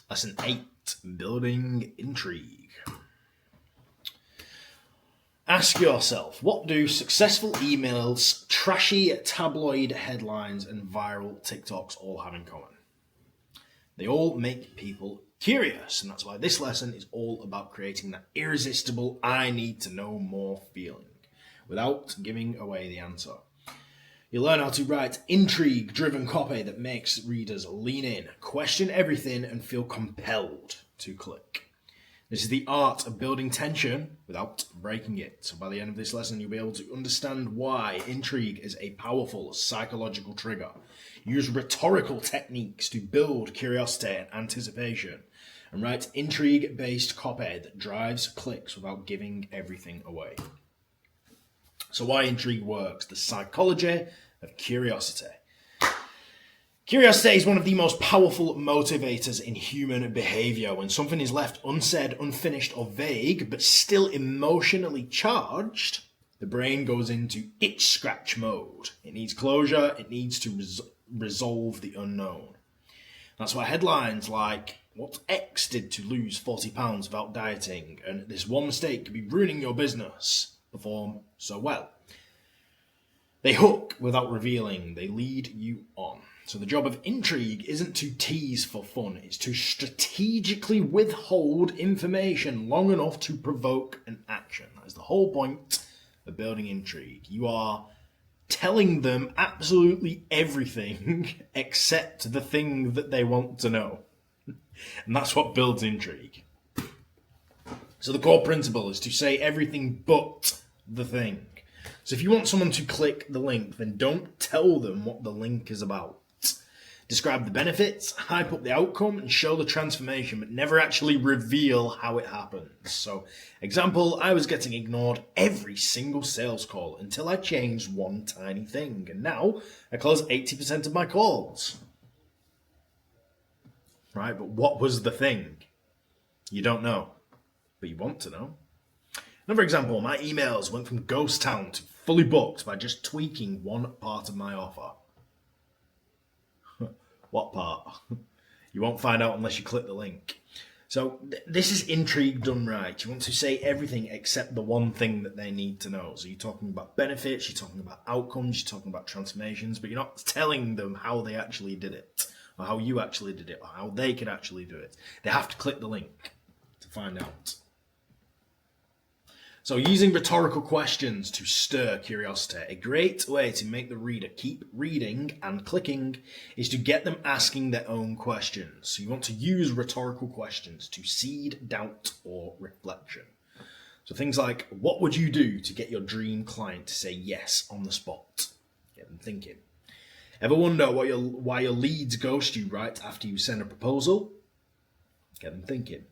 Lesson 8, Building Intrigue. Ask yourself, what do successful emails, trashy tabloid headlines, and viral TikToks all have in common? They all make people curious, and that's why this lesson is all about creating that irresistible I need to know more feeling without giving away the answer. You'll learn how to write intrigue-driven copy that makes readers lean in, question everything, and feel compelled to click. This is the art of building tension without breaking it. So by the end of this lesson, you'll be able to understand why intrigue is a powerful psychological trigger. Use rhetorical techniques to build curiosity and anticipation, and write intrigue-based copy that drives clicks without giving everything away. So why intrigue works, the psychology of curiosity. Curiosity is one of the most powerful motivators in human behaviour. When something is left unsaid, unfinished, or vague, but still emotionally charged, the brain goes into itch-scratch mode. It needs closure, it needs to resolve the unknown. That's why headlines like, what X did to lose 40 pounds without dieting, and this one mistake could be ruining your business, perform so well. They hook without revealing, they lead you on. So the job of intrigue isn't to tease for fun, it's to strategically withhold information long enough to provoke an action. That is the whole point of building intrigue. You are telling them absolutely everything except the thing that they want to know. And that's what builds intrigue. So the core principle is to say everything but the thing. So if you want someone to click the link, then don't tell them what the link is about. Describe the benefits, hype up the outcome, and show the transformation, but never actually reveal how it happens. So, example, I was getting ignored every single sales call until I changed one tiny thing, and now I close 80% of my calls. Right, but what was the thing? You don't know, but you want to know. Another example, my emails went from ghost town to fully booked by just tweaking one part of my offer. What part? You won't find out unless you click the link. So this is intrigue done right. You want to say everything except the one thing that they need to know. So you're talking about benefits, you're talking about outcomes, you're talking about transformations, but you're not telling them how they actually did it, or how you actually did it, or how they could actually do it. They have to click the link to find out. So using rhetorical questions to stir curiosity, a great way to make the reader keep reading and clicking is to get them asking their own questions. So you want to use rhetorical questions to seed doubt or reflection. So things like, what would you do to get your dream client to say yes on the spot? Get them thinking. Ever wonder why your leads ghost you right after you send a proposal? Get them thinking.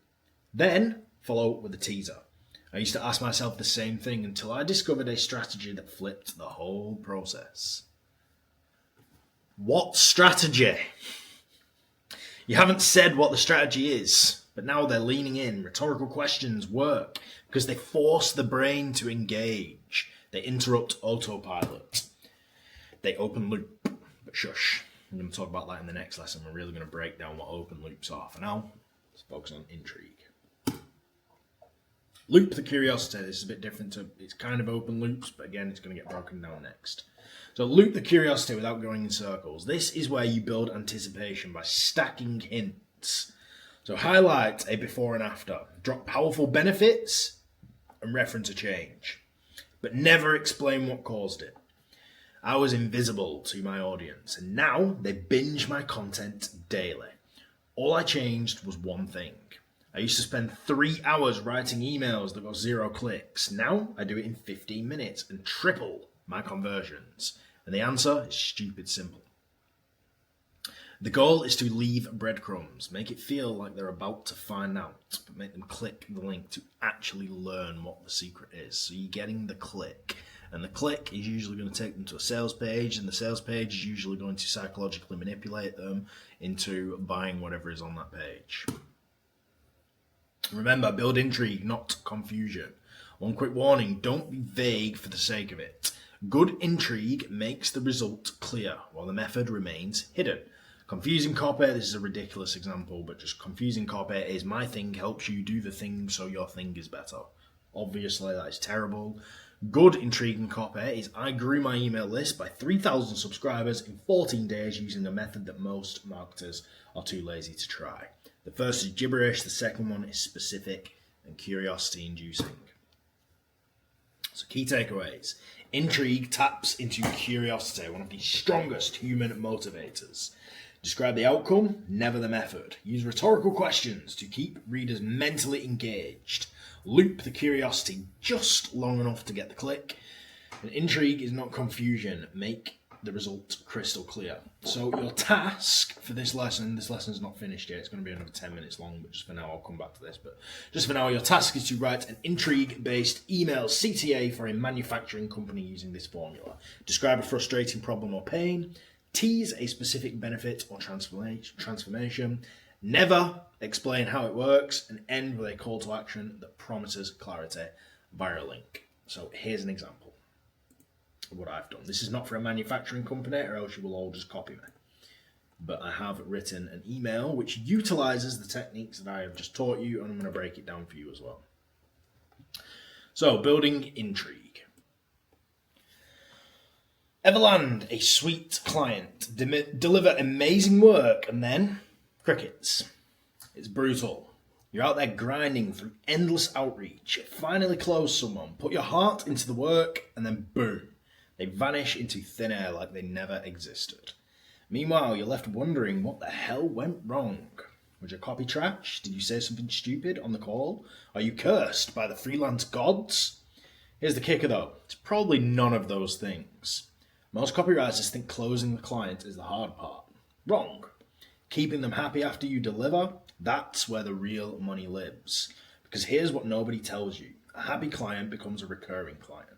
Then follow up with a teaser. I used to ask myself the same thing until I discovered a strategy that flipped the whole process. What strategy? You haven't said what the strategy is, but now they're leaning in. Rhetorical questions work because they force the brain to engage. They interrupt autopilot. They open loop, but shush. I'm going to talk about that in the next lesson. We're really going to break down what open loops are. For now, let's focus on intrigue. Loop the curiosity. This is a bit different to, it's kind of open loops, but again, it's going to get broken down next. So loop the curiosity without going in circles. This is where you build anticipation by stacking hints. So highlight a before and after. Drop powerful benefits and reference a change, but never explain what caused it. I was invisible to my audience, and now they binge my content daily. All I changed was one thing. I used to spend 3 hours writing emails that got 0 clicks. Now I do it in 15 minutes and triple my conversions. And the answer is stupid simple. The goal is to leave breadcrumbs. Make it feel like they're about to find out, but make them click the link to actually learn what the secret is. So you're getting the click. And the click is usually going to take them to a sales page, and the sales page is usually going to psychologically manipulate them into buying whatever is on that page. Remember, build intrigue, not confusion. One quick warning, don't be vague for the sake of it. Good intrigue makes the result clear, while the method remains hidden. Confusing copy, this is a ridiculous example, but just confusing copy is my thing helps you do the thing so your thing is better. Obviously, that is terrible. Good, intriguing copy is I grew my email list by 3,000 subscribers in 14 days using a method that most marketers are too lazy to try. The first is gibberish, the second one is specific and curiosity-inducing. So key takeaways. Intrigue taps into curiosity, one of the strongest human motivators. Describe the outcome, never the method. Use rhetorical questions to keep readers mentally engaged. Loop the curiosity just long enough to get the click. And intrigue is not confusion. Make the result crystal clear. So your task for this lesson's not finished yet. It's going to be another 10 minutes long, but just for now, I'll come back to this. But just for now, your task is to write an intrigue-based email CTA for a manufacturing company using this formula. Describe a frustrating problem or pain. Tease a specific benefit or transformation. Never explain how it works, and end with a call to action that promises clarity via a link. So here's an example of what I've done. This is not for a manufacturing company, or else you will all just copy me. But I have written an email which utilizes the techniques that I have just taught you, and I'm going to break it down for you as well. So, building intrigue. Everland, a sweet client, deliver amazing work, and then crickets. It's brutal. You're out there grinding through endless outreach, finally close someone, put your heart into the work, and then boom, they vanish into thin air like they never existed. Meanwhile, you're left wondering what the hell went wrong. Was your copy trash? Did you say something stupid on the call? Are you cursed by the freelance gods? Here's the kicker though, it's probably none of those things. Most copywriters think closing the client is the hard part. Wrong. Keeping them happy after you deliver, that's where the real money lives. Because here's what nobody tells you. A happy client becomes a recurring client.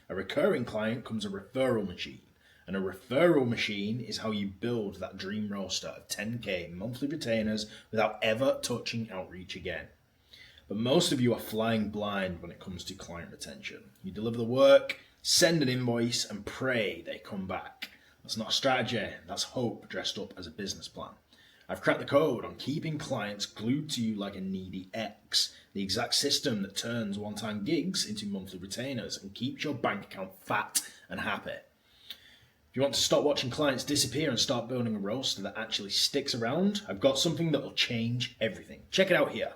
A recurring client becomes a referral machine. And a referral machine is how you build that dream roster of 10K monthly retainers without ever touching outreach again. But most of you are flying blind when it comes to client retention. You deliver the work, send an invoice, and pray they come back. That's not a strategy, that's hope dressed up as a business plan. I've cracked the code on keeping clients glued to you like a needy ex, the exact system that turns one-time gigs into monthly retainers and keeps your bank account fat and happy. If you want to stop watching clients disappear and start building a roster that actually sticks around, I've got something that will change everything. Check it out here.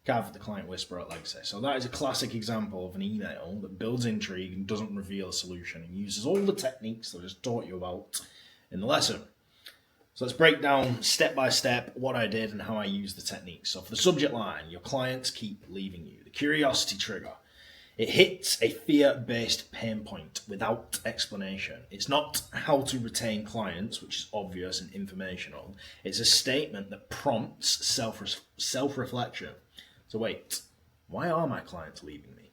Cav, the client whisperer at Legacy. So that is a classic example of an email that builds intrigue and doesn't reveal a solution and uses all the techniques that I just taught you about in the lesson. So let's break down step by step what I did and how I used the techniques. So for the subject line, your clients keep leaving you. The curiosity trigger. It hits a fear-based pain point without explanation. It's not how to retain clients, which is obvious and informational. It's a statement that prompts self-reflection. So wait, why are my clients leaving me?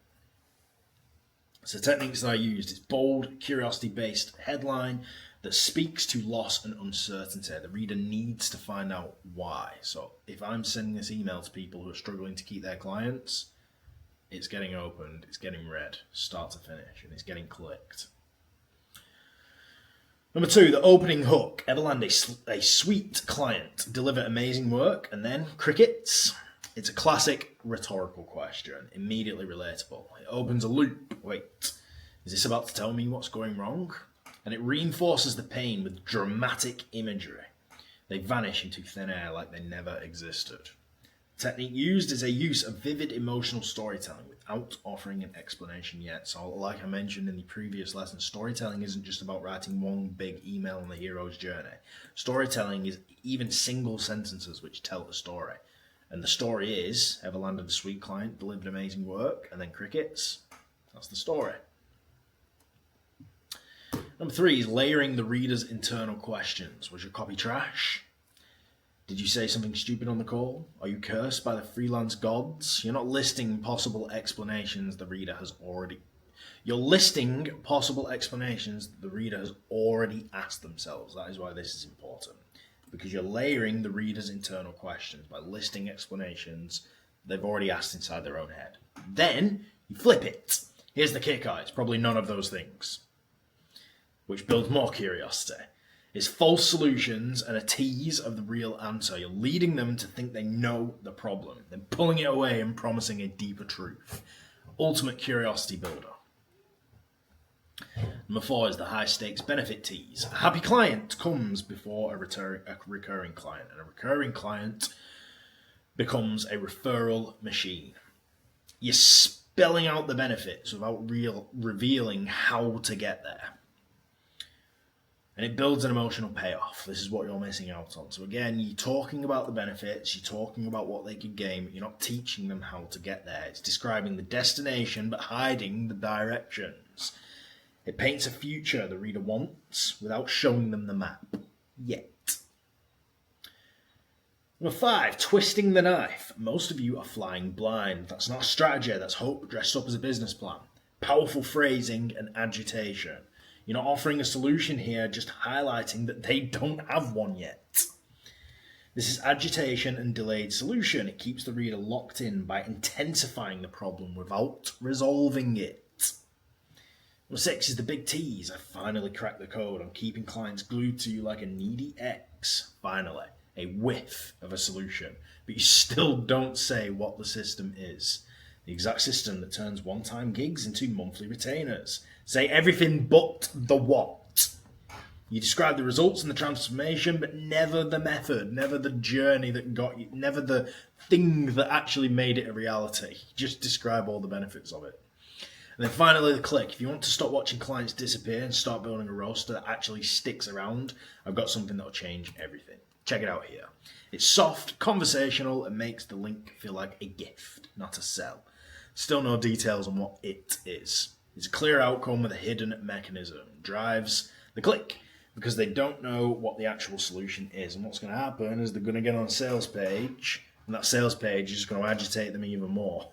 So the techniques that I used is bold, curiosity-based headline that speaks to loss and uncertainty. The reader needs to find out why. So if I'm sending this email to people who are struggling to keep their clients, it's getting opened, it's getting read, start to finish, and it's getting clicked. Number 2, the opening hook. Everland, a sweet client, deliver amazing work, and then crickets. It's a classic rhetorical question, immediately relatable. It opens a loop. Wait, is this about to tell me what's going wrong? And it reinforces the pain with dramatic imagery. They vanish into thin air like they never existed. The technique used is a use of vivid emotional storytelling without offering an explanation yet. So like I mentioned in the previous lesson, storytelling isn't just about writing one big email on the hero's journey. Storytelling is even single sentences which tell the story. And the story is, Everland and a sweet client delivered amazing work, and then crickets. That's the story. Number 3 is layering the reader's internal questions. Was your copy trash? Did you say something stupid on the call? Are you cursed by the freelance gods? You're not listing possible explanations the reader has already... You're listing possible explanations the reader has already asked themselves. That is why this is important. Because you're layering the reader's internal questions by listing explanations they've already asked inside their own head. Then you flip it. Here's the kicker. It's probably none of those things, which builds more curiosity. It's false solutions and a tease of the real answer. You're leading them to think they know the problem, then pulling it away and promising a deeper truth. Ultimate curiosity builder. Number 4 is the high stakes benefit tease. A happy client comes before a recurring client, and a recurring client becomes a referral machine. You're spelling out the benefits without revealing how to get there. And it builds an emotional payoff. This is what you're missing out on. So again, you're talking about the benefits, you're talking about what they could gain, but you're not teaching them how to get there. It's describing the destination, but hiding the directions. It paints a future the reader wants without showing them the map yet. Number 5, twisting the knife. Most of you are flying blind. That's not a strategy, that's hope dressed up as a business plan. Powerful phrasing and agitation. You're not offering a solution here, just highlighting that they don't have one yet. This is agitation and delayed solution. It keeps the reader locked in by intensifying the problem without resolving it. Number 6 is the big tease. I finally cracked the code. I'm keeping clients glued to you like a needy ex. Finally, a whiff of a solution. But you still don't say what the system is. The exact system that turns one-time gigs into monthly retainers. Say everything but the what. You describe the results and the transformation, but never the method, never the journey that got you, never the thing that actually made it a reality. Just describe all the benefits of it. And then finally, the click. If you want to stop watching clients disappear and start building a roster that actually sticks around, I've got something that will change everything. Check it out here. It's soft, conversational, and makes the link feel like a gift, not a sell. Still no details on what it is. It's a clear outcome with a hidden mechanism. Drives the click because they don't know what the actual solution is. And what's going to happen is they're going to get on a sales page, and that sales page is going to agitate them even more.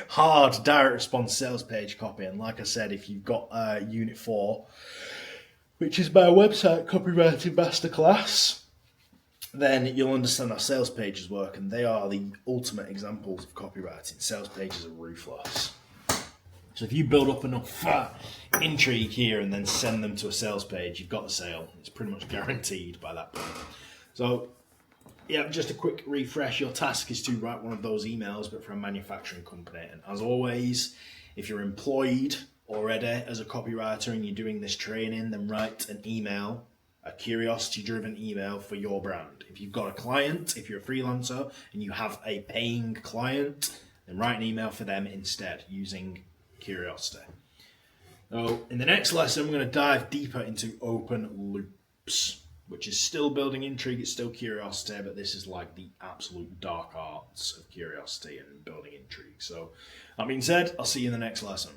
Hard direct response sales page copy. And like I said, if you've got Unit 4, which is my website copywriting masterclass, then you'll understand how sales pages work, and they are the ultimate examples of copywriting. Sales pages are ruthless. So if you build up enough intrigue here and then send them to a sales page, you've got the sale. It's pretty much guaranteed by that point. So yeah, just a quick refresh. Your task is to write one of those emails, but for a manufacturing company. And as always, if you're employed already as a copywriter and you're doing this training, then write an email, a curiosity-driven email for your brand. If you've got a client, if you're a freelancer and you have a paying client, then write an email for them instead using curiosity. So in the next lesson, we're going to dive deeper into open loops, which is still building intrigue, it's still curiosity, but this is like the absolute dark arts of curiosity and building intrigue. So that being said, I'll see you in the next lesson.